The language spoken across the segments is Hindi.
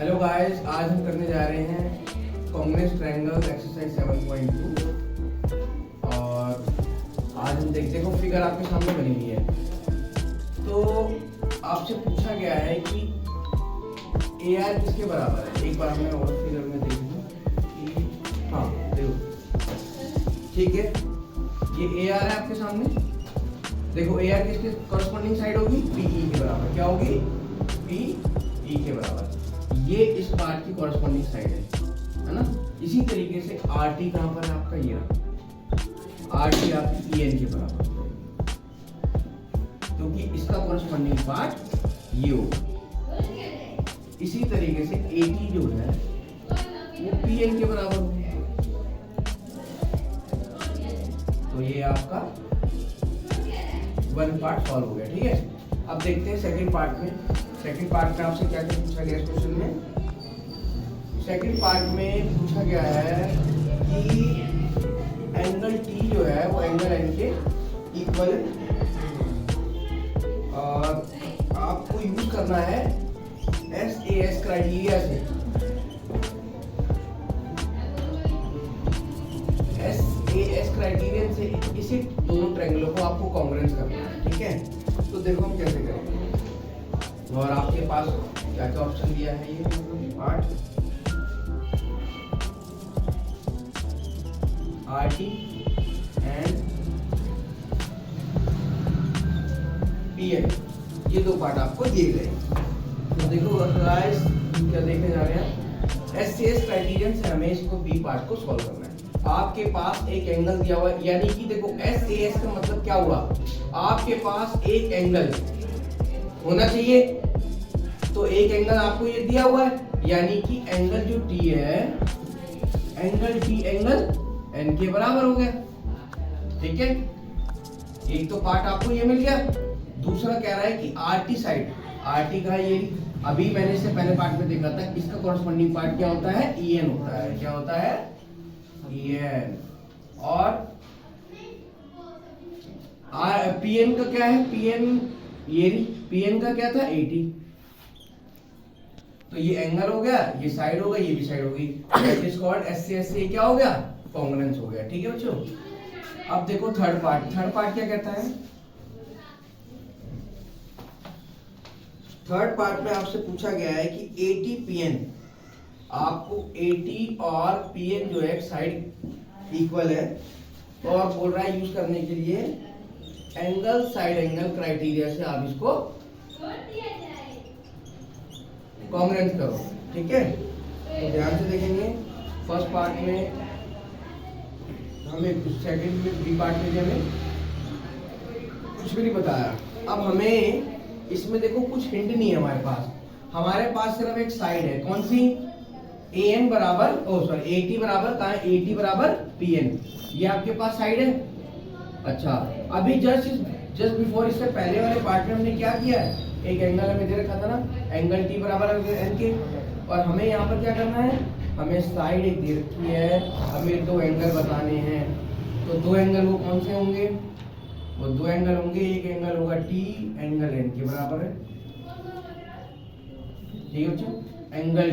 हेलो गाइस, आज हम करने जा रहे हैं कॉन्ग्रेस ट्रायंगल एक्सरसाइज 7.2 और आज हम देखते हो फिगर आपके सामने बनी हुई है। तो आपसे पूछा गया है कि ए आर किसके बराबर है। एक बार मैं और फिगर में देख लूं कि हाँ देखो, ठीक है, ये ए आर है आपके सामने। देखो ए आर किसके कॉरस्पॉन्डिंग साइड होगी, पी ई के बराबर। क्या होगी? पी ई के बराबर। ये इस पार्ट की कॉरस्पॉन्डिंग साइड है ना। इसी तरीके से आर टी कहां पर है आपका, ये आर टी आपकी ई एन के बराबर, क्योंकि इसका कॉरस्पॉन्डिंग पार्ट ये होगा। इसी तरीके से ए टी जो है वो पी एन के बराबर होगा। तो ये आपका वन पार्ट सॉल्व हो गया। ठीक है, अब देखते हैं सेकंड पार्ट में। सेकंड पार्ट में आपसे क्या क्या पूछा गया इस क्वेश्चन में। सेकंड पार्ट में पूछा गया है कि एंगल टी जो है वो एंगल एन के इक्वल, और आपको यूज करना है SAS क्राइटेरिया से। SAS क्राइटेरियन से इसी दोनों ट्रायंगलों को आपको कॉन्ग्रुएंस करना है। ठीक है, तो देखो हम कैसे करेंगे। और आपके पास क्या क्या ऑप्शन दिया है, ये part R T and P N, ये दो पार्ट आपको दिए गए। तो देखो गाइस, क्या देखने जा रहे हैं, SCS क्राइटेरियन से हमें इसको बी पार्ट को सॉल्व करना है। आपके पास एक एंगल दिया हुआ है, यानी कि देखो SAS का मतलब क्या हुआ, आपके पास एक एंगल होना चाहिए। तो एक एंगल आपको ये दिया हुआ है, यानी कि एंगल जो T है, एंगल T एंगल N के बराबर हो गया। ठीक है, एक तो पार्ट आपको ये मिल गया। दूसरा कह रहा है कि RT साइड, RT का ये अभी मैंने इससे पहले पार्ट में देखा था, इसका कॉरस्पॉन्डिंग पार्ट क्या होता है, EN होता है। क्या होता है? EN। और PN का क्या है, PN ये PN का क्या था, 80। तो ये एंगल हो गया, ये साइड हो गई, ये भी साइड हो गई। दैट इज कॉल्ड SCS से क्या हो गया, कॉन्ग्रुएंस हो गया। ठीक है बच्चों, अब देखो थर्ड पार्ट। थर्ड पार्ट क्या कहता है, थर्ड पार्ट में आपसे पूछा गया है कि AT PN, आपको AT और PN जो है साइड इक्वल है, और बोल रहा है यूज करने के लिए एंगल साइड एंगल क्राइटेरिया से आप इसको कॉन्ग्रुएंस करो। ठीक है, तो ध्यान से देखेंगे। फर्स्ट पार्ट में हमें, सेकंड में, बी पार्ट में हमें कुछ भी नहीं बताया। अब हमें इसमें देखो कुछ हिंट नहीं है हमारे पास। हमारे पास सिर्फ एक साइड है, कौन सी, AN बराबर AT बराबर कहाँ है, AT बराबर PN, ये आपके पास साइड है। अच्छा, अभी जस्ट बिफोर, इससे पहले वाले पार्ट में हमने क्या किया है, एक एंगल हमें दे रखा था ना, एंगल T बराबर N के, और हमें यहाँ पर क्या करना है, हमें साइड एक दे रखी है, हमें दो एंगल बताने हैं। तो दो एंगल वो कौन से होंगे, वो दो एंगल होंगे, एक एंगल होगा T एंगल N के बराबर है। ठीक है बच्चों, एंगल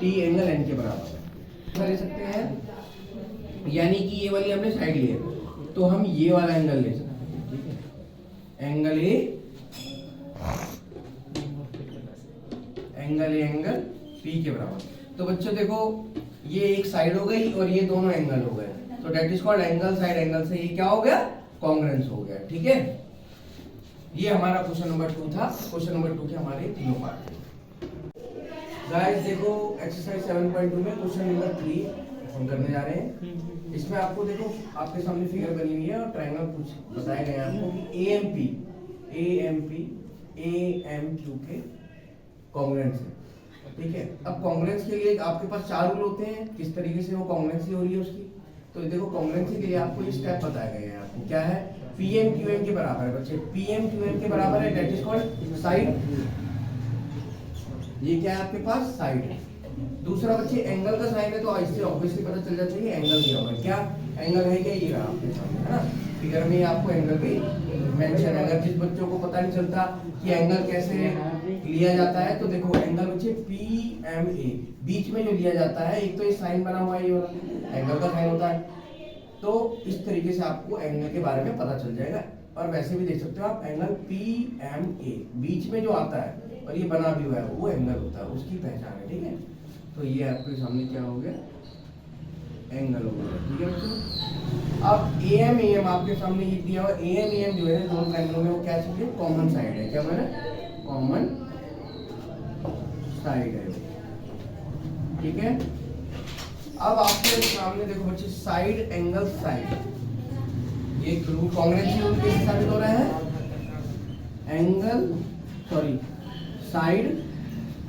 T एंगल N के बराबर है, ले सकते हैं। यानी कि ये वाली हमने साइड ली है, तो हम ये वाला एंगल ले सकते हैं। ठीक है, एंगल A एंगल P के बराबर। तो बच्चों देखो, ये एक साइड हो गई और ये दोनों एंगल हो गए, तो that is called angle side angle से ये क्या हो गया, कॉन्ग्रुएंस हो गया। ठीक है, ये हमारा क्वेश्चन नंबर 2 था। क्वेश्चन नंबर 2 के हमारे तीनों पार्ट थे। गाइस देखो, एक्सरसाइज 7.2 में क्वेश्चन नंबर 3 हम करने जा रहे हैं। इसमें आपको देखो, आपके सामने फिगर बनी हुई है और ट्रायंगल कुछ बताए गए हैं आपको कि AMQ के कॉन्ग्रुएंस है। ठीक है, अब कॉन्ग्रुएंस के लिए आपके पास 4 रूल होते हैं, किस तरीके से वो कॉन्ग्रुएंसी हो रही है उसकी। तो देखो, कॉन्ग्रुएंसी के लिए आपको ये स्टेप बताए गए हैं आपको। क्या है, PMQM के बराबर है बच्चे, PMQM के बराबर है, दैट इज कॉल्ड साइड। ये क्या है आपके पास, साइड है। दूसरा बच्चे, एंगल का साइन है, तो इससे ऑब्वियसली पता चल जाता है कि एंगल दिया हुआ है। क्या एंगल है, क्या ये रहा आपके सामने, है ना। फिगर में आपको एंगल भी मेंशन है। अगर जिस बच्चों को पता नहीं चलता कि एंगल कैसे लिया जाता है, तो देखो एंगल बच्चे PMA बीच में जो लिया जाता है, एक तो ये साइन बना हुआ है, ये वाला एंगल का साइन होता है, तो इस तरीके से आपको एंगल के बारे में पता चल जाएगा। और वैसे भी देख सकते हो आप एंगल PMA बीच में जो आता है और ये बना भी हुआ है वो एंगल होता है, उसकी पहचान है, ठीक है। तो ये आपके सामने क्या हो गया, एंगल हो गया, ठीक है बच्चों। अब AM आपके सामने ये दिया हुआ, AM जो है दोनों ट्रायंगलों में वो क्या चीज है, कॉमन साइड है, क्या बना, कॉमन साइड है, ठीक है। अब आपके सामने देखो बच्चे साइड एंगल साइड, ये रूल कांग्रेंसी रूल कैसे साबित हो रहा है, angle sorry side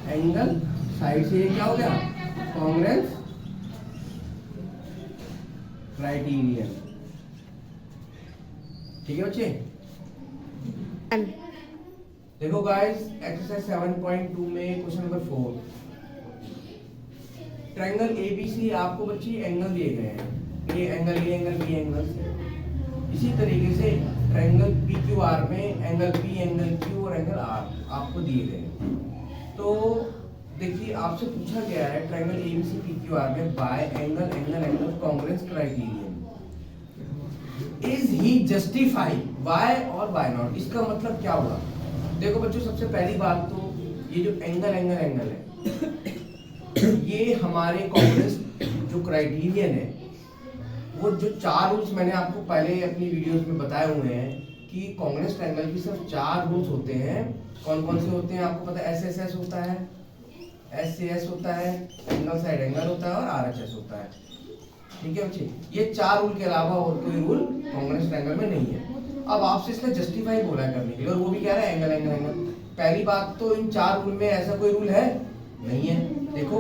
angle side से ये क्या हो गया, कांग्रेंस क्राइटेरियन, ठीक है बच्चे। देखो गाइस एक्सरसाइज 7.2 में क्वेश्चन नंबर 4, ट्रायंगल ABC आपको बच्चे एंगल दिए गए हैं, ये एंगल B एंगल से, इसी तरीके से ट्रायंगल PQR में एंगल P एंगल Q और एंगल R आपको दिए गए हैं। तो देखिए आपसे पूछा गया है ट्रायंगल ABC PQR में by angle congruence criterion is he justify why और वाई नॉट, इसका मतलब क्या होगा। देखो बच्चों सबसे पहली बात तो ये जो एंगल है ये हमारे कांग्रेस जो क्राइटेरियन है, वो जो 4 रूल्स मैंने आपको पहले अपनी वीडियोस में बताए हुए हैं कि कांग्रेस ट्रायंगल की सिर्फ 4 रूल्स होते हैं। कौन कौन से होते हैं आपको पता है, SSS होता है, SCS होता है, एंगल साइड एंगल होता है और RHS होता है, ठीक है बच्चे। ये 4 रूल के अलावा और कोई रूल कांग्रेस ट्रायंगल में नहीं है। अब आपसे इसका जस्टिफाई बोला है करने के लिए, और वो भी क्या है, एंगल। पहली बात तो इन 4 रूल में ऐसा कोई रूल है नहीं है। देखो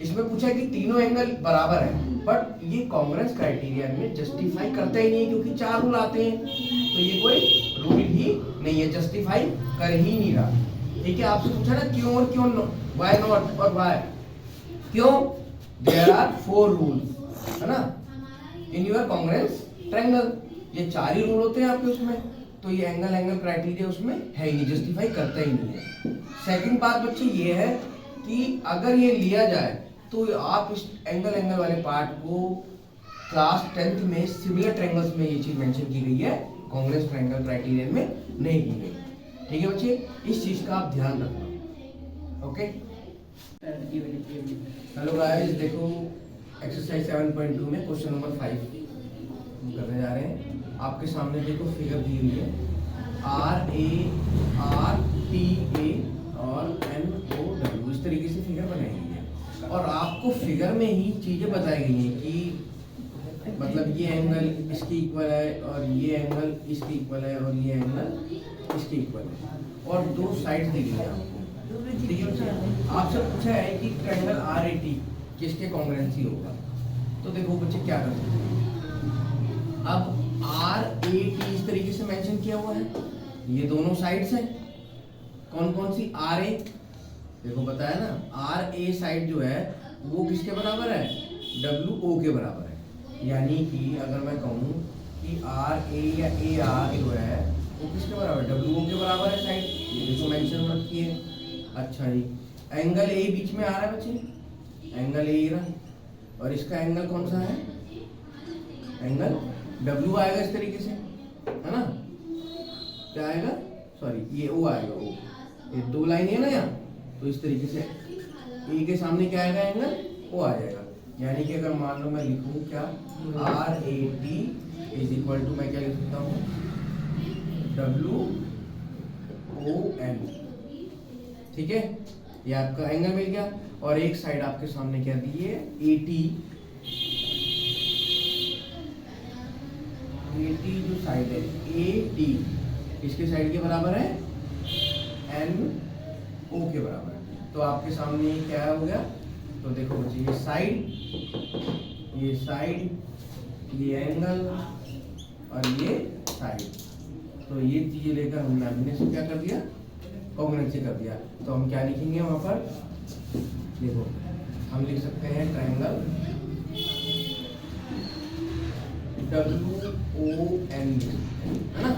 इसमें पूछा है कि तीनों एंगल बराबर है, बट ये कांग्रेस क्राइटेरियन में जस्टिफाई करता ही नहीं, क्योंकि 4 रूल आते हैं, तो ये कोई रूल ही नहीं है, जस्टिफाई कर ही नहीं रहा, ठीक है। आपसे पूछा ना क्यों और क्यों, वाई नॉट और वाई क्यों, देयर आर 4 रूल्स, है ना, इन योर कांग्रेस ट्रायंगल, ये 4 ही रूल होते हैं आपके उसमें, तो ये एंगल क्राइटेरिया उसमें है ही नहीं, जस्टिफाई करता ही नहीं है। सेकंड बात बच्चे ये है कि अगर ये लिया जाए तो आप इस एंगल वाले पार्ट को क्लास 10th में सिमिलर ट्रायंगल्स में ये चीज मेंशन की गई है, कांग्रेस ट्रायंगल क्राइटेरियन में नहीं की गई, ठीक है बच्चे, इस चीज का आप ध्यान रखना, ओके। हेलो गाइस, देखो एक्सरसाइज 7.2 में क्वेश्चन नंबर 5 करने जा रहे हैं। आपके सामने देखो फिगर दी हुई है, RARTA और NOW, इस तरीके से फिगर बनाई गई है, और आपको फिगर में ही चीजें बताई गई हैं कि मतलब ये एंगल इसके इक्वल है और ये एंगल इसके इक्वल है और ये एंगल इसके इक्वल है, और 2 साइड्स दी गई है आपको, ठीक है। आपसे पूछा है कि ट्रायंगल RAT किसके कांग्रेंसी होगा, तो देखो बच्चे क्या करते हैं, अब RAT इस तरीके से मेंशन किया हुआ है, ये दोनों साइड्स हैं, कौन कौन सी, RA देखो बताया ना, RA साइड जो है वो किसके बराबर है, WO के बराबर है, यानी कि अगर मैं कहूँ कि RA या AR जो है वो किसके बराबर है, WO के बराबर है साइड, ये देखो मेंशन मत किए। अच्छा जी, एंगल A बीच में आ रहा है बच्चे, एंगल A रहा, और इसका एंगल कौन सा है, एंगल W आएगा इस तरीके से, है ना, क्या आएगा, सॉरी ये O आएगा, O, ये 2 लाइन है ना यहाँ, तो इस तरीके से A के सामने क्या आएगा, एंगल O आ जाएगा, यानी कि अगर मान लो मैं लिखूँ क्या, RAT इज इक्वल टू, मैं क्या लिख सकता हूँ, WON, ठीक है, ये आपका एंगल मिल गया। और एक साइड आपके सामने क्या दी है, AT जो साइड है AT इसके साइड के बराबर है, NO के बराबर है, तो आपके सामने क्या हो गया, तो देखो बच्चे ये साइड, ये एंगल और ये साइड, तो ये चीजें लेकर हमने से क्या कर दिया, कांग्रेंसी कर दिया। तो हम क्या लिखेंगे वहां पर, देखो हम लिख सकते हैं ट्रायंगल WON, है ना,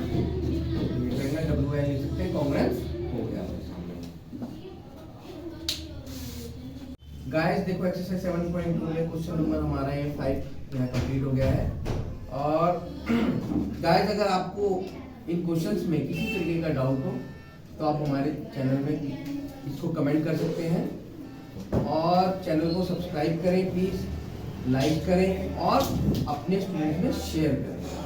ट्रायंगल WON लिख सकते हैं, कांग्रेंस हो गया हमारे सामने, गाइस देखो एक्सरसाइज 7.2 में क्वेश्चन नंबर हमारा ये 5 यहाँ कंप्लीट हो गया है। और गाइस अगर आपको इन क्वेश्चंस में किसी तरीके का डाउट हो तो आप हमारे चैनल में इसको कमेंट कर सकते हैं और चैनल को सब्सक्राइब करें प्लीज़, लाइक करें और अपने स्टूडेंट्स में शेयर करें।